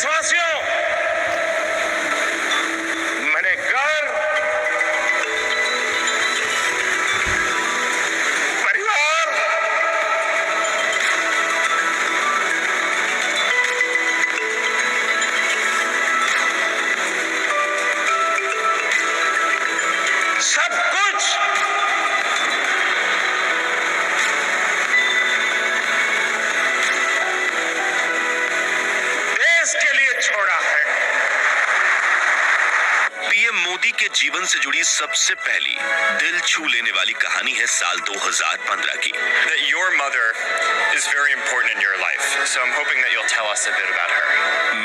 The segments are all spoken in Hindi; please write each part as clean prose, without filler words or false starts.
देशवासियों, मैंने घर, परिवार, सब कुछ देश के लिए छोड़ा है। पीएम मोदी के जीवन से जुड़ी सबसे पहली दिल छू लेने वाली कहानी है साल 2015 की। That your mother is very important in your life, so I'm hoping that you'll tell us a bit about her.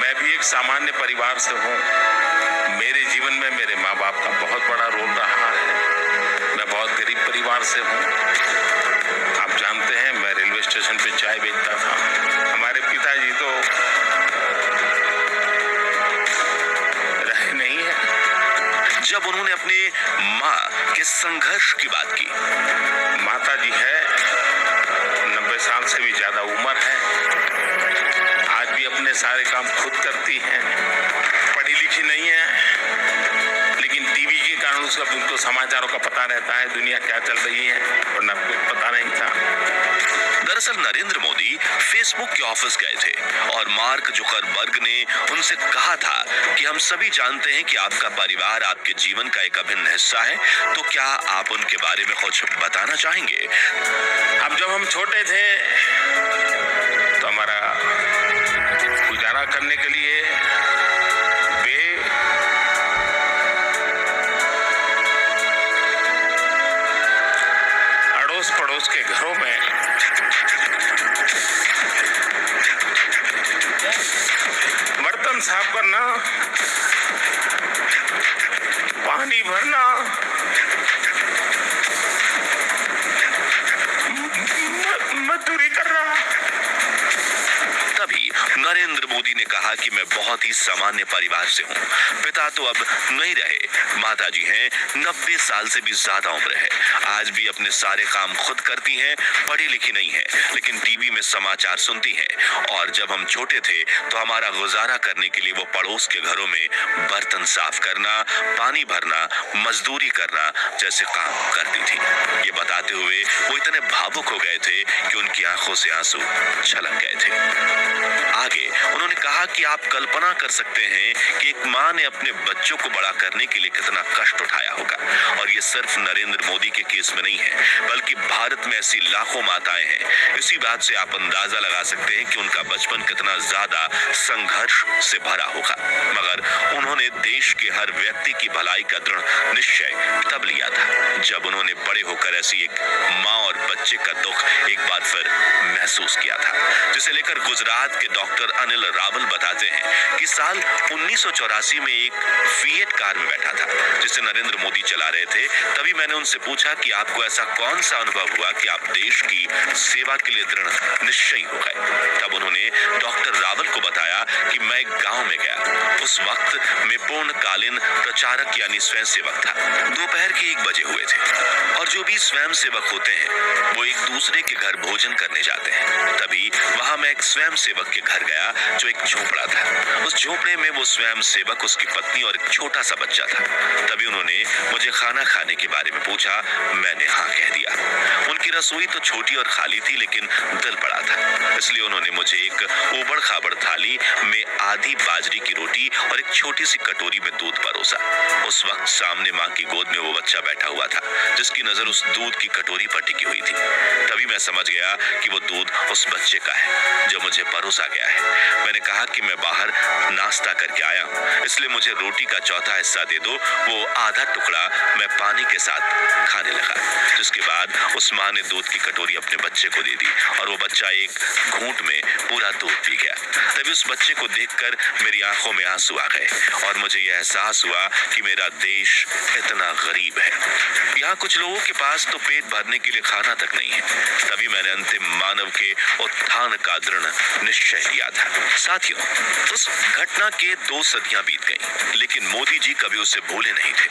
मैं भी एक सामान्य परिवार से हूँ। मेरे जीवन में मेरे माँ बाप का बहुत बड़ा रोल रहा है। मैं बहुत गरीब परिवार से हूँ। आप जानते हैं, मैं रेलवे स्टेशन पे चाय बेचता था। हमारे पिताजी तो रहे नहीं है। जब उन्होंने अपने माँ के संघर्ष की बात की। माता जी है, 90 साल से भी ज्यादा उम्र है। आज भी अपने सारे काम खुद करती हैं। पढ़ी लिखी नहीं है, लेकिन टीवी के कारण उनको समाचारों का पता रहता है, दुनिया क्या चल रही है, वरना कुछ पता नहीं था। दरअसल नरेंद्र मोदी फेसबुक के ऑफिस गए थे और मार्क जुकरबर्ग ने उनसे कहा था कि हम सभी जानते हैं कि आपका परिवार आपके जीवन का एक अभिन्न हिस्सा है, तो क्या आप उनके बारे में कुछ बताना चाहेंगे? अब जब हम छोटे थे तो हमारा गुजारा करने के लिए वे अड़ोस पड़ोस के घरों में बर्तन साफ करना, पानी भरना, मजदूरी कर रहा। तभी नरेंद्र मोदी ने कहा कि मैं बहुत ही सामान्य परिवार से हूँ। पिता तो अब नहीं रहे, माताजी हैं, 90 साल से भी ज्यादा उम्र है। आज भी अपने सारे काम खुद करती हैं, पढ़ी लिखी नहीं है, लेकिन टीवी में समाचार सुनती हैं। और जब हम छोटे थे तो हमारा गुजारा करने के लिए वो पड़ोस के घरों में बर्तन साफ करना, पानी भरना, मजदूरी करना जैसे काम करती थी। ये बताते हुए वो इतने भावुक हो गए थे कि उनकी आंखों से आंसू छलक गए थे। आगे उन्होंने कहा कि आप कल्पना कर सकते हैं कि एक माँ ने अपने बच्चों को बड़ा करने के लिए कितना कष्ट उठाया होगा। और ये सिर्फ नरेंद्र मोदी के केस में नहीं है, बल्कि भारत में ऐसी लाखों माताएं हैं। इसी बात से आप अंदाजा लगा सकते हैं कि उनका बचपन कितना ज्यादा संघर्ष से भरा होगा। मगर उन्होंने देश के हर व्यक्ति की भलाई का दृढ़ निश्चय तब लिया था जब उन्होंने बड़े होकर ऐसी एक माँ और बच्चे का दुख एक बार फिर महसूस किया था, जिसे लेकर गुजरात के डॉक्टर अनिल रावल बताते हैं कि साल 1984 में एक फिएट कार में बैठा था जिसे नरेंद्र मोदी चला रहे थे। तभी मैंने उनसे पूछा कि आपको ऐसा कौन सा अनुभव हुआ कि आप देश की सेवा के लिए दृढ़ निश्चयी हो गए। तब उन्होंने डॉक्टर रावल को बताया कि मैं एक गांव में गया। उस वक्त मैं पूर्णकालीन प्रचारक यानी स्वयंसेवक था। दोपहर के 1 बजे हुए थे और जो भी स्वयंसेवक होते हैं वो एक दूसरे के घर भोजन करने जाते हैं। तभी वहां मैं एक स्वयंसेवक के घर गया जो एक झोपड़ा था। उस झोपड़े में वो स्वयंसेवक, उसकी पत्नी और एक छोटा सा बच्चा था। तभी उन्होंने मुझे खाना खाने के बारे में पूछा। मैंने हाँ कह दिया। उनकी रसोई तो छोटी और खाली थी, लेकिन दिल बड़ा था, इसलिए उन्होंने मुझे एक ऊबड़ खाबड़ थाली में आधी बाजरी की रोटी और एक छोटी सी कटोरी में दूध परोसा। उस वक्त सामने माँ की गोद में वो बच्चा बैठा हुआ था जिसकी नजर उस दूध की कटोरी पर टिकी हुई थी। तभी मैं समझ गया कि वो दूध उस बच्चे का है जो मुझे परोसा गया है। मैंने कहा कि मैं बाहर नाश्ता करके आया हूँ, इसलिए मुझे रोटी का चौथा हिस्सा दे दो। वो आधा टुकड़ा मैं पानी के साथ खाने लगा, जिसके बाद उस माँ ने दूध की कटोरी अपने बच्चे को दे दी और वो बच्चा एक घूंट में पूरा दूध पी गया। तभी उस बच्चे को देखकर मेरी आंखों में आंसू आ गए और मुझे यह एहसास हुआ कि मेरा देश इतना गरीब है। यहाँ कुछ लोगों के पास तो पेट भरने के लिए खाना तक नहीं है। तभी मैंने अंतिम मानव के उत्थान का दृढ़ निश्चय लिया था। साथियों, उस घटना के 2 सदियां बीत गईं, लेकिन मोदी जी कभी उसे भूले नहीं थे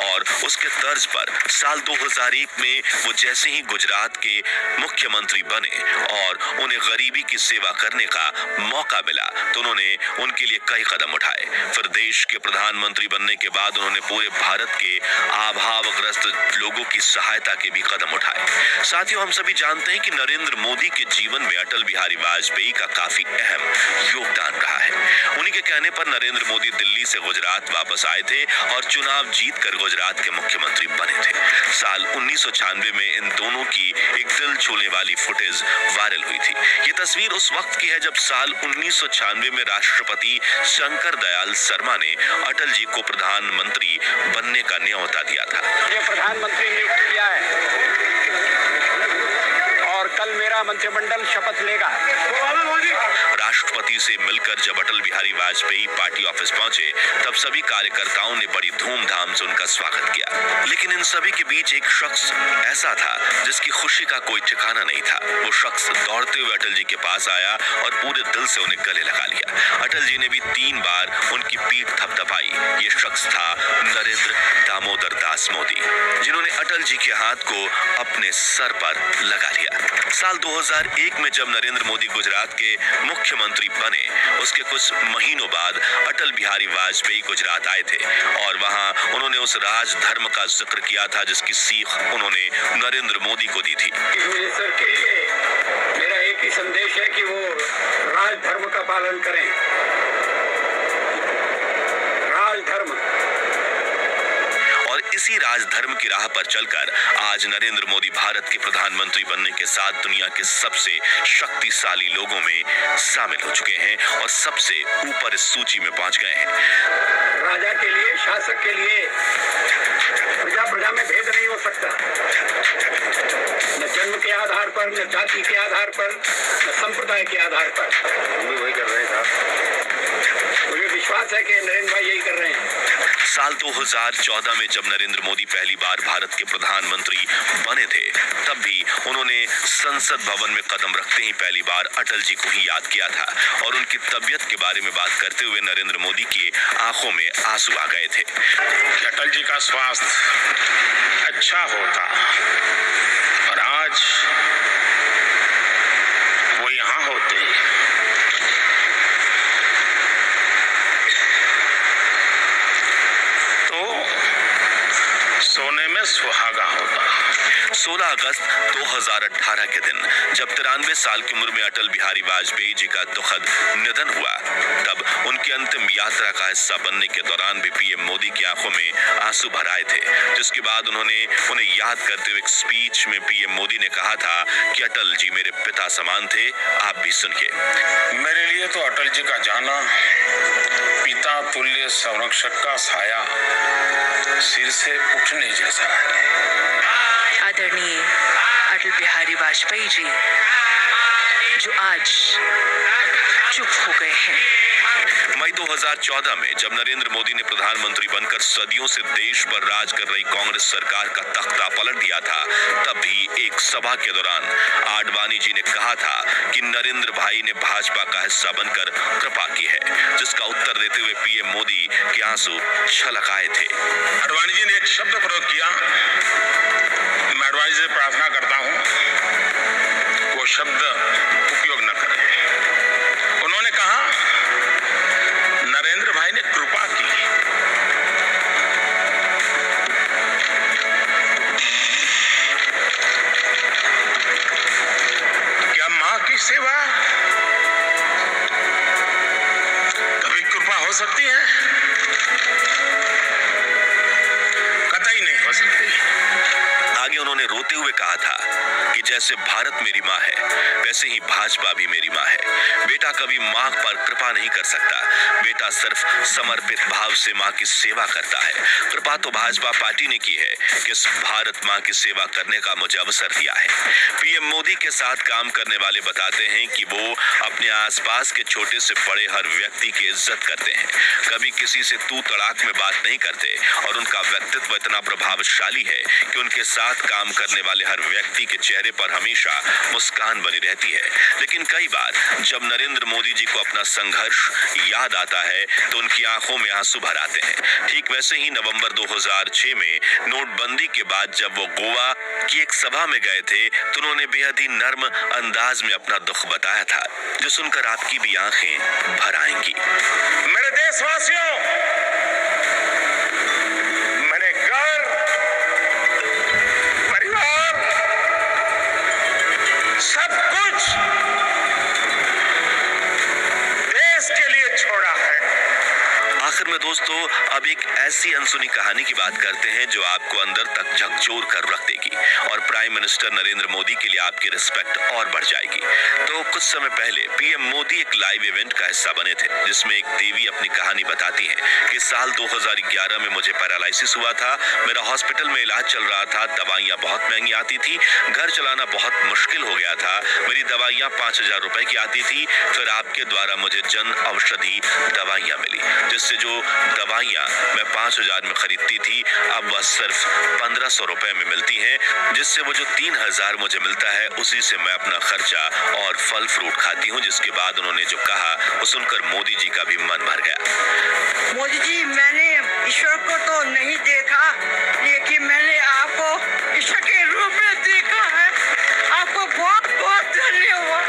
और उसके तर्ज पर साल 2001 में वो जैसे ही गुजरात के मुख्यमंत्री बने और उन्हें गरीबी की सेवा करने का मौका मिला तो उन्होंने उनके लिए कई कदम उठाए। फिर देश के प्रधानमंत्री बनने के बाद उन्होंने पूरे भारत के अभावग्रस्त लोगों की सहायता के भी कदम उठाए। साथियों, हम सभी जानते हैं कि नरेंद्र मोदी के जीवन में अटल बिहारी वाजपेयी का काफी अहम योगदान रहा है। उन्हीं के कहने पर नरेंद्र मोदी दिल्ली से गुजरात वापस आए थे और चुनाव जीतकर गुजरात के मुख्यमंत्री बने थे। साल 1996 में इन दोनों की एक दिल छूने वाली फुटेज वायरल हुई थी। ये तस्वीर उस वक्त की है जब साल 1996 में राष्ट्रपति शंकर दयाल शर्मा ने अटल जी को प्रधानमंत्री बनने का न्योता दिया था। मुझे प्रधानमंत्री नियुक्त किया है और कल मेरा मंत्रिमंडल शपथ लेगा। राष्ट्रपति से मिलकर जब अटल बिहारी वाजपेयी पार्टी ऑफिस पहुंचे तब सभी कार्यकर्ताओं ने बड़ी धूमधाम से उनका स्वागत किया। लेकिन इन सभी के बीच एक शख्स ऐसा था जिसकी खुशी का कोई ठिकाना नहीं था। वो शख्स दौड़ते हुए अटल जी के पास आया और पूरे दिल से उन्हें गले लगा लिया। अटल जी ने भी 3 बार उनकी पीठ थपथपाई। ये शख्स था नरेंद्र दामोदर दास मोदी, जिन्होंने अटल जी के हाथ को अपने सर पर लगा लिया। साल 2001 में जब नरेंद्र मोदी गुजरात के मुख्यमंत्री बने, उसके कुछ महीनों बाद अटल बिहारी वाजपेयी गुजरात आए थे और वहां उन्होंने उस राजधर्म का जिक्र किया था जिसकी सीख उन्होंने नरेंद्र मोदी को दी थी। चीफ मिनिस्टर के लिए मेरा एक ही संदेश है कि वो राजधर्म का पालन करें। राजधर्म। और इसी राजधर्म की राह पर चलकर आज नरेंद्र मोदी भारत के प्रधानमंत्री बनने के साथ दुनिया के सबसे शक्तिशाली लोगों में शामिल हो चुके हैं और सबसे ऊपर इस सूची में पहुंच गए हैं। राजा के लिए, शासक के लिए प्रजा में भेद नहीं हो सकता। न जन्म के आधार पर, न जाति के आधार पर, न संप्रदाय के आधार पर। हम भी वही कर रहे हैं साहब। मुझे विश्वास है कि नरेंद्र भाई यही कर रहे हैं। साल 2014 में जब नरेंद्र मोदी पहली बार भारत के प्रधानमंत्री बने थे तब भी उन्होंने संसद भवन में कदम रखते ही पहली बार अटल जी को ही याद किया था और उनकी तबीयत के बारे में बात करते हुए नरेंद्र मोदी की आंखों में आंसू आ गए थे। अटल जी का स्वास्थ्य अच्छा होता और आज वो यहाँ होते, सोने में सुहागा होता। 16 अगस्त 2018 के दिन जब 93 साल की उम्र में अटल बिहारी वाजपेयी जी का दुखद निधन हुआ तब उनकी अंतिम यात्रा का हिस्सा बनने के दौरान भी पीएम मोदी की आंखों में आंसू भर आए थे, जिसके बाद उन्होंने उन्हें याद करते हुए एक स्पीच में पीएम मोदी ने कहा था कि अटल जी मेरे पिता समान थे, आप भी सुनिए। मेरे लिए तो अटल जी का जाना पिता तुल्य संरक्षक का साया सिर से उठने जैसा है। आदरणीय अटल बिहारी वाजपेयी जी जो आज चुप हो गए हैं। मई 2014 में जब नरेंद्र मोदी ने प्रधानमंत्री बनकर सदियों से देश पर राज कर रही कांग्रेस सरकार का तख्ता पलट दिया था तब भी एक सभा के दौरान आडवाणी जी ने कहा था कि नरेंद्र भाई ने भाजपा का हिस्सा बनकर कृपा की है, जिसका उत्तर देते हुए पीएम मोदी के आंसू छलक आए थे। आडवाणी जी ने एक शब्द प्रयोग किया, मैं आडवाणी जी से प्रार्थना करता हूं वो शब्द उपयोग न करें। उन्होंने कहा नरेंद्र भाई ने कृपा की। क्या मां की सेवा कभी कृपा हो सकती है? कतई नहीं हो सकती। आगे उन्होंने रोते हुए कहा था कि जैसे भारत मेरी माँ है वैसे ही भाजपा भी मेरी माँ है। बेटा कभी माँ पर कृपा नहीं कर सकता, बेटा सिर्फ समर्पित भाव से माँ की सेवा करता है। कृपा तो भाजपा पार्टी ने की है कि इस भारत माँ की सेवा करने का मुझे अवसर दिया है। पीएम मोदी के साथ काम करने वाले बताते हैं कि वो अपने आसपास के छोटे से बड़े हर व्यक्ति की इज्जत करते हैं, कभी किसी से तू तड़ाक में बात नहीं करते और उनका व्यक्तित्व इतना प्रभावशाली है कि उनके साथ काम करने वाले हर व्यक्ति के चेहरे पर हमेशा मुस्कान बनी रहती है। लेकिन कई बार जब नरेंद्र मोदी जी को अपना संघर्ष याद आता है तो उनकी आंखों में आंसू भर आते हैं। ठीक वैसे ही नवंबर 2006 में नोटबंदी के बाद जब वो गोवा की एक सभा में गए थे तो उन्होंने बेहद ही नर्म अंदाज में अपना दुख बताया था, जो सुनकर आपकी भी आंखें भर आएंगी। मेरे देशवासियों, मैंने घर, परिवार, सब कुछ देश के लिए छोड़ा है। आखिर में दोस्तों अब एक ऐसी अनसुनी कहानी की बात करते हैं जो आपको अंदर तक झकझोर कर रख देगी और प्राइम मिनिस्टर नरेंद्र मोदी के लिए आपकी रिस्पेक्ट और बढ़ जाएगी। तो कुछ समय पहले पीएम मोदी एक लाइव इवेंट का हिस्सा बने थे जिसमें एक देवी अपनी कहानी बताती है कि साल 2011 में मुझे पैरालिसिस हुआ था, मेरा हॉस्पिटल में इलाज चल रहा था, दवाइयां बहुत महंगी आती थी, घर चलाना बहुत मुश्किल हो गया था, मेरी दवाइयां 5000 रुपए की आती थी। फिर आपके द्वारा मुझे जन औषधि दवाइयां मिली, जिससे जो दवाइयां मैं 5000 में खरीदती थी अब वह सिर्फ 1500 रुपए में मिलती हैं, जिससे वो जो 3000 मुझे मिलता है उसी से मैं अपना खर्चा और फल फ्रूट खाती हूँ। जिसके बाद उन्होंने जो कहा वो सुनकर मोदी जी का भी मन भर गया। मोदी जी, मैंने ईश्वर को तो नहीं देखा, लेकिन मैंने आपको ईश्वर के रूप में देखा है। आपको बहुत बहुत धन्यवाद।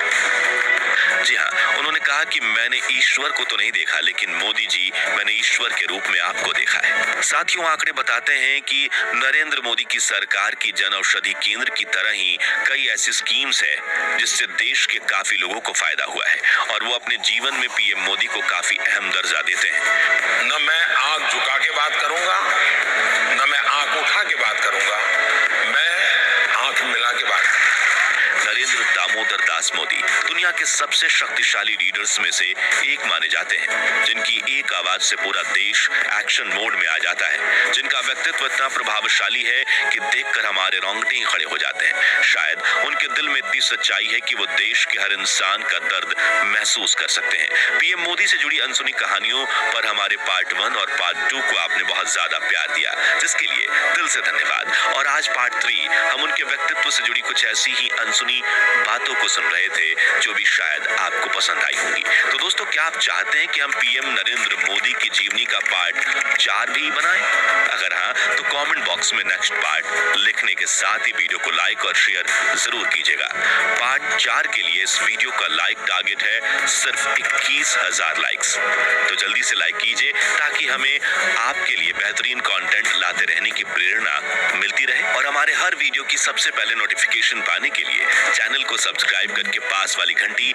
जी हाँ, उन्होंने कहा कि मैंने ईश्वर को तो नहीं देखा, लेकिन मोदी जी मैंने ईश्वर के रूप में आपको देखा है। साथियों, आंकड़े बताते हैं कि नरेंद्र मोदी की सरकार की जन औषधि केंद्र की तरह ही कई ऐसी स्कीम्स है जिससे देश के काफी लोगों को फायदा हुआ है और वो अपने जीवन में पीएम मोदी को काफी अहम दर्जा देते हैं। न मैं आंख झुका के बात करूंगा, न मैं आंख उठा के बात करूंगा, मैं आंख मिला के बात करूंगा। नरेंद्र दामोदर दास मोदी दुनिया के सबसे शक्तिशाली लीडर्स में से एक माने जाते हैं, जिनकी एक आवाज से पूरा देश एक्शन मोड में आ जाता है, जिनका व्यक्तित्व इतना प्रभावशाली है कि देखकर हमारे रोंगटे ही खड़े हो जाते हैं। शायद उनके दिल में इतनी सच्चाई है कि वो देश के हर इंसान का दर्द महसूस कर सकते हैं। पीएम मोदी से जुड़ी अनसुनी कहानियों पर हमारे पार्ट 1 और पार्ट 2 को आपने बहुत ज्यादा प्यार दिया, जिसके लिए दिल से धन्यवाद। और आज पार्ट 3 हम उनके व्यक्तित्व से जुड़ी कुछ ऐसी ही अनसुनी बातों को सुन रहे थे जो भी शायद आपको पसंद आई होंगी। तो दोस्तों, क्या आप चाहते हैं कि हम पीएम नरेंद्र मोदी की जीवनी का पार्ट 4 भी बनाएं? अगर हाँ, तो कमेंट बॉक्स में नेक्स्ट पार्ट लिखने के साथ ही वीडियो को लाइक और शेयर जरूर कीजिएगा। पार्ट 4 के लिए इस वीडियो का लाइक टारगेट है सिर्फ 21,000 लाइक्स, तो जल्दी से लाइक कीजिए ताकि हमें आपके लिए बेहतरीन कंटेंट लाते रहने की प्रेरणा मिलती रहे। और हमारे हर वीडियो की सबसे पहले नोटिफिकेशन पाने के लिए चैनल को सब्सक्राइब करके पास वाली घंटी